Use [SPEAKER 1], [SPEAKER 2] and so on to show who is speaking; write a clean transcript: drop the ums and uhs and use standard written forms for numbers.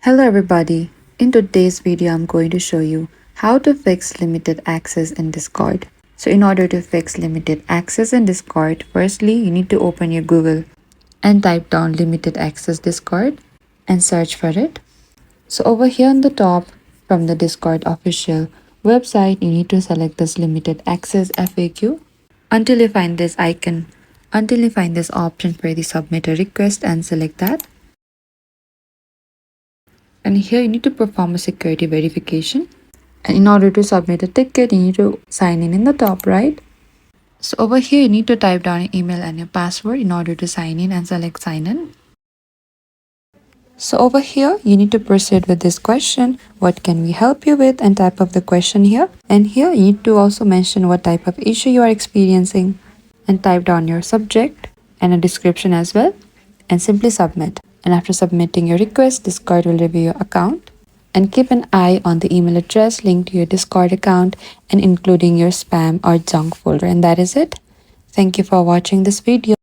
[SPEAKER 1] Hello everybody. In today's video, I'm going to show you how to fix limited access in Discord. So in order to fix limited access in Discord, firstly, you need to open your Google and type down limited access Discord and search for it. So over here on the top from the Discord official website, you need to select this limited access FAQ until you find this icon, until you find this option for the submit a request and select that. And here you need to perform a security verification. And in order to submit a ticket, you need to sign in the top right. So over here, you need to type down your email and your password in order to sign in and select sign in. So over here, you need to proceed with this question. What can we help you with? And type of the question here. And here you need to also mention what type of issue you are experiencing and type down your subject and a description as well and simply submit. And after submitting your request, Discord will review your account. And keep an eye on the email address linked to your Discord account and including your spam or junk folder. And that is it. Thank you for watching this video.